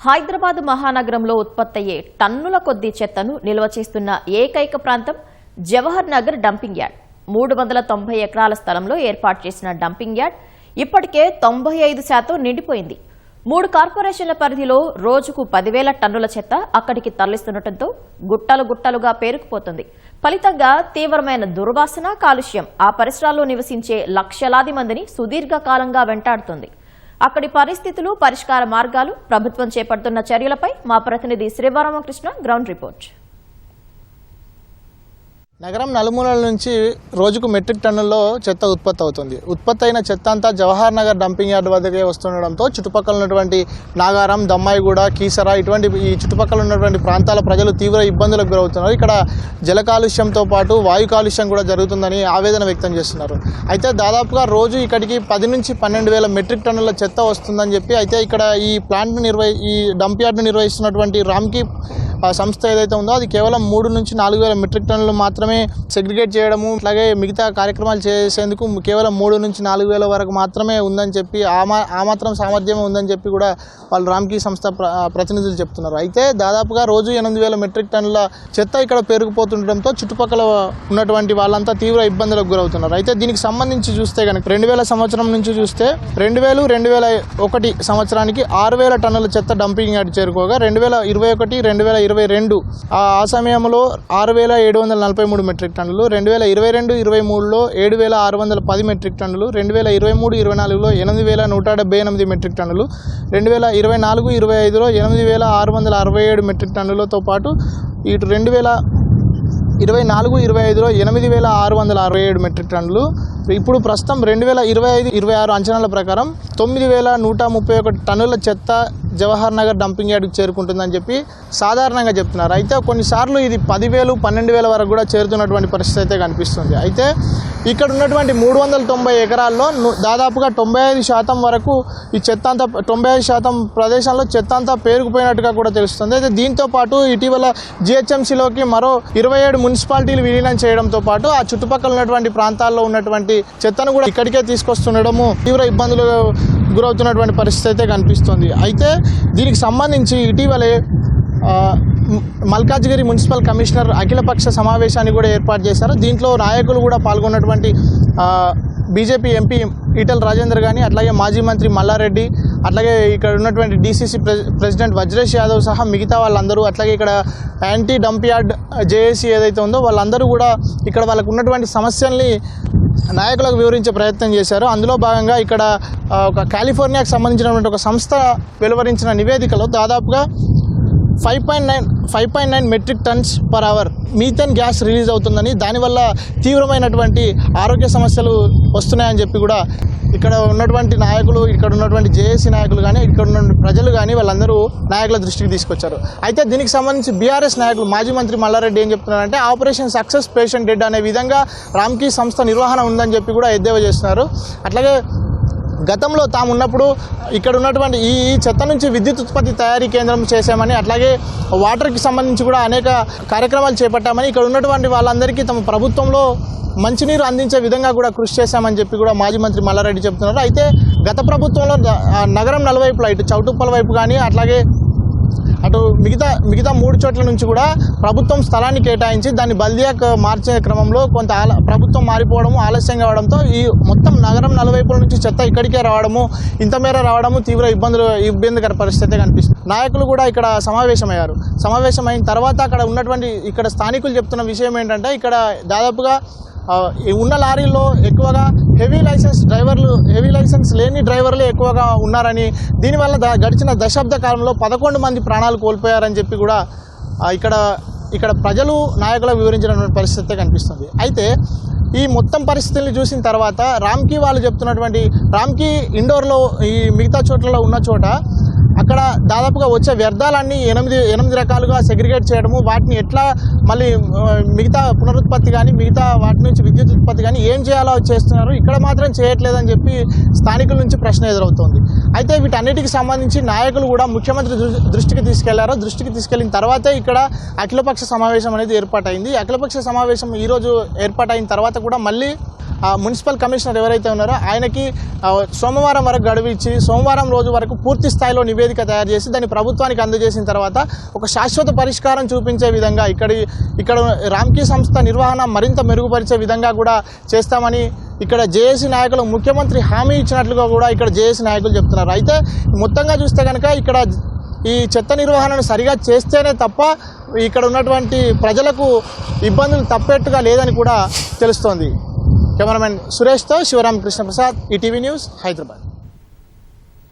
హైదరాబాద్ మహానగరంలో ఉత్పత్తయ్యే టన్నుల కొద్దీ చెత్తను నిల్వ చేస్తున్న ఏకైక ప్రాంతం జవహర్ నగర్ డంపింగ్ యార్డ్. 390 ఎకరాల స్థలంలో ఏర్పాటు చేసిన డంపింగ్ యార్డ్ ఇప్పటికే 95% నిండిపోయింది. 3 కార్పొరేషన్ల పరిధిలో రోజుకు 10,000 టన్నుల చెత్త అక్కడికి తరలిస్తుండటంతో గుట్టలు గుట్టలుగా పేరుకుపోతుంది. ఫలితంగా తీవ్రమైన దుర్వాసన, కాలుష్యం ఆ పరిసరాల్లో నివసించే లక్షలాది మందిని సుదీర్ఘకాలంగా వెంటాడుతుంది. అక్కడి పరిస్థితులు, పరిష్కార మార్గాలు, ప్రభుత్వం చేపడుతున్న చర్యలపై మా ప్రతినిధి శ్రీరామకృష్ణ గ్రౌండ్ రిపోర్ట్. నగరం నలుమూలల నుంచి రోజుకు మెట్రిక్ టన్నుల్లో చెత్త ఉత్పత్తి అవుతుంది. ఉత్పత్తి అయిన చెత్త అంతా జవహర్ నగర్ డంపింగ్ యార్డ్ వద్దకే వస్తుండడంతో చుట్టుపక్కల ఉన్నటువంటి నాగారం, దమ్మాయిగూడ, కీసరా ఇటువంటి ఈ చుట్టుపక్కల ఉన్నటువంటి ప్రాంతాల ప్రజలు తీవ్ర ఇబ్బందులకు గురవుతున్నారు. ఇక్కడ జల కాలుష్యంతో పాటు వాయు కాలుష్యం కూడా జరుగుతుందని ఆవేదన వ్యక్తం చేస్తున్నారు. అయితే దాదాపుగా రోజు ఇక్కడికి 10 నుంచి 12,000 మెట్రిక్ టన్నుల చెత్త వస్తుందని చెప్పి అయితే ఇక్కడ ఈ ప్లాంట్ను ఈ డంప్ యార్డ్ను నిర్వహిస్తున్నటువంటి రామ్కీ సంస్థ ఏదైతే ఉందో అది కేవలం 3 నుంచి 4,000 మెట్రిక్ టన్నులు మాత్రమే సెగ్రిగేట్ చేయడము, అలాగే మిగతా కార్యక్రమాలు చేసేందుకు కేవలం 3 నుంచి 4,000 వరకు మాత్రమే ఉందని చెప్పి ఆ మాత్రం సామర్థ్యమే ఉందని చెప్పి కూడా వాళ్ళు రామ్కీ సంస్థ ప్రతినిధులు చెప్తున్నారు. అయితే దాదాపుగా రోజు 8,000 మెట్రిక్ టన్నుల చెత్త ఇక్కడ పేరుకుపోతుండడంతో చుట్టుపక్కల ఉన్నటువంటి వాళ్ళంతా తీవ్ర ఇబ్బందులకు గురవుతున్నారు. అయితే దీనికి సంబంధించి చూస్తే కనుక 2000 సంవత్సరం నుంచి చూస్తే 2000-2001 సంవత్సరానికి 6,000 టన్నుల చెత్త డంపింగ్ యార్డ్ చేరుకోగా 2021-2022 ఆ సమయంలో 6,743 మెట్రిక్ టన్నులు, 2022-23లో 7,610 మెట్రిక్ టన్నులు, 2023-24లో 8,178 మెట్రిక్ టన్నులు, 2024-25లో 8,667 మెట్రిక్ టన్నులతో పాటు ఇటు 2024-25లో 8,667 మెట్రిక్ టన్నులు. ఇప్పుడు ప్రస్తుతం 2025-26 అంచనాల ప్రకారం 9,131 టన్నుల చెత్త జవహర్ నగర్ డంపింగ్ యార్డ్కి చేరుకుంటుందని చెప్పి సాధారణంగా చెప్తున్నారు. అయితే కొన్నిసార్లు ఇది 10,000, 12,000 వరకు కూడా చేరుతున్నటువంటి పరిస్థితి అయితే కనిపిస్తుంది. అయితే ఇక్కడ ఉన్నటువంటి 390 ఎకరాల్లో దాదాపుగా 95% వరకు ఈ చెత్త అంతా 95% ప్రదేశంలో చెత్త అంతా పేరుకుపోయినట్టుగా కూడా తెలుస్తుంది. అయితే దీంతో పాటు ఇటీవల GHMCలోకి మరో 27 మున్సిపాలిటీలు విలీనం చేయడంతో పాటు ఆ చుట్టుపక్కల ఉన్నటువంటి ప్రాంతాల్లో ఉన్నటువంటి చెత్తను కూడా ఇక్కడికే తీసుకొస్తుండడము తీవ్ర ఇబ్బందులు గురవుతున్నటువంటి పరిస్థితి అయితే కనిపిస్తుంది. అయితే దీనికి సంబంధించి ఇటీవలే మల్కాజ్గిరి మున్సిపల్ కమిషనర్ అఖిలపక్ష సమావేశాన్ని కూడా ఏర్పాటు చేశారు. దీంట్లో నాయకులు కూడా పాల్గొన్నటువంటి బీజేపీ ఎంపీ ఈటెల రాజేందర్ కానీ, అట్లాగే మాజీ మంత్రి మల్లారెడ్డి, అట్లాగే ఇక్కడ ఉన్నటువంటి DCC ప్రెసిడెంట్ వజ్రేష్ యాదవ్ సహా మిగతా వాళ్ళందరూ, అట్లాగే ఇక్కడ యాంటీ డంప్ యార్డ్ JAC ఏదైతే ఉందో వాళ్ళందరూ కూడా ఇక్కడ వాళ్ళకు ఉన్నటువంటి సమస్యల్ని నాయకులకు వివరించే ప్రయత్నం చేశారు. అందులో భాగంగా ఇక్కడ ఒక కాలిఫోర్నియాకు సంబంధించినటువంటి ఒక సంస్థ వెలువరించిన నివేదికలో దాదాపుగా 5.9 metric tons per hour methane gas release అవుతుందని, దానివల్ల తీవ్రమైనటువంటి ఆరోగ్య సమస్యలు వస్తున్నాయని చెప్పి కూడా ఇక్కడ ఉన్నటువంటి నాయకులు, ఇక్కడ ఉన్నటువంటి JAC నాయకులు కానీ, ఇక్కడ ఉన్న ప్రజలు కానీ వాళ్ళందరూ నాయకుల దృష్టికి తీసుకొచ్చారు. అయితే దీనికి సంబంధించి BRS నాయకులు మాజీ మంత్రి మల్లారెడ్డి ఏం చెప్తున్నారంటే ఆపరేషన్ సక్సెస్ పేషెంట్ డెడ్ అనే విధంగా రామ్కీ సంస్థ నిర్వహణ ఉందని చెప్పి కూడా ఎద్దేవా చేస్తున్నారు. అట్లాగే గతంలో తాము ఉన్నప్పుడు ఇక్కడ ఉన్నటువంటి ఈ చెత్త నుంచి విద్యుత్ ఉత్పత్తి తయారీ కేంద్రం చేశామని, అట్లాగే వాటర్కి సంబంధించి కూడా అనేక కార్యక్రమాలు చేపట్టామని, ఇక్కడ ఉన్నటువంటి వాళ్ళందరికీ తమ ప్రభుత్వంలో మంచినీరు అందించే విధంగా కూడా కృషి చేశామని చెప్పి కూడా మాజీ మంత్రి మల్లారెడ్డి చెప్తున్నారు. అయితే గత ప్రభుత్వంలో నగరం నలువైపులా ఇటు చౌటుప్పల వైపు కానీ, అట్లాగే అటు మిగతా 3 చోట్ల నుంచి కూడా ప్రభుత్వం స్థలాన్ని కేటాయించి దాన్ని బల్దియాకు మార్చే క్రమంలో కొంత ప్రభుత్వం మారిపోవడము, ఆలస్యం కావడంతో ఈ మొత్తం నగరం నలువైపుల నుంచి చెత్త ఇక్కడికే రావడము, ఇంత మేర రావడము తీవ్ర ఇబ్బందికర పరిస్థితి కనిపిస్తుంది. నాయకులు కూడా ఇక్కడ సమావేశమైన తర్వాత అక్కడ ఉన్నటువంటి ఇక్కడ స్థానికులు చెప్తున్న విషయం ఏంటంటే ఇక్కడ దాదాపుగా ఉన్న లారీల్లో ఎక్కువగా హెవీ లైసెన్స్ లేని డ్రైవర్లు ఎక్కువగా ఉన్నారని, దీనివల్ల గడిచిన దశాబ్ద కాలంలో 11 మంది ప్రాణాలు కోల్పోయారని చెప్పి కూడా ఇక్కడ ప్రజలు నాయకులకు వివరించినటువంటి పరిస్థితి కనిపిస్తుంది. అయితే ఈ మొత్తం పరిస్థితుల్ని చూసిన తర్వాత రామ్కీ వాళ్ళు చెప్తున్నటువంటి రామ్కీ ఇండోర్లో ఈ మిగతా చోట్లలో ఉన్న చోట అక్కడ దాదాపుగా వచ్చే వ్యర్థాలన్నీ 8 రకాలుగా సెగ్రిగేట్ చేయడము, వాటిని ఎట్లా మళ్ళీ మిగతా పునరుత్పత్తి కానీ, మిగతా వాటి నుంచి విద్యుత్ ఉత్పత్తి కానీ ఏం చేయాలో చేస్తున్నారు, ఇక్కడ మాత్రం చేయట్లేదని చెప్పి స్థానికుల నుంచి ప్రశ్న ఎదురవుతోంది. అయితే వీటన్నిటికి సంబంధించి నాయకులు కూడా ముఖ్యమంత్రి దృష్టికి తీసుకెళ్లారు. దృష్టికి తీసుకెళ్లిన తర్వాతే ఇక్కడ అఖిలపక్ష సమావేశం అనేది ఏర్పాటైంది. అఖిలపక్ష సమావేశం ఈరోజు ఏర్పాటైన తర్వాత కూడా మళ్ళీ ఆ మున్సిపల్ కమిషనర్ ఎవరైతే ఉన్నారో ఆయనకి సోమవారం వరకు గడువు ఇచ్చి సోమవారం రోజు వరకు పూర్తి స్థాయిలో నివేదిక తయారు చేసి దాన్ని ప్రభుత్వానికి అందజేసిన తర్వాత ఒక శాశ్వత పరిష్కారం చూపించే విధంగా ఇక్కడ రామ్కీ సంస్థ నిర్వహణ మరింత మెరుగుపరిచే విధంగా కూడా చేస్తామని ఇక్కడ జేఏసీ నాయకులు ముఖ్యమంత్రి హామీ ఇచ్చినట్లుగా కూడా ఇక్కడ జేఏసీ నాయకులు చెప్తున్నారు. అయితే మొత్తంగా చూస్తే కనుక ఇక్కడ ఈ చెత్త నిర్వహణను సరిగా చేస్తేనే తప్ప ఇక్కడ ఉన్నటువంటి ప్రజలకు ఇబ్బందులు తప్పేట్టుగా లేదని కూడా తెలుస్తోంది. కెమెరామెన్ సురేష్తో శివరామకృష్ణ ప్రసాద్, ఈటీవీ న్యూస్, హైదరాబాద్.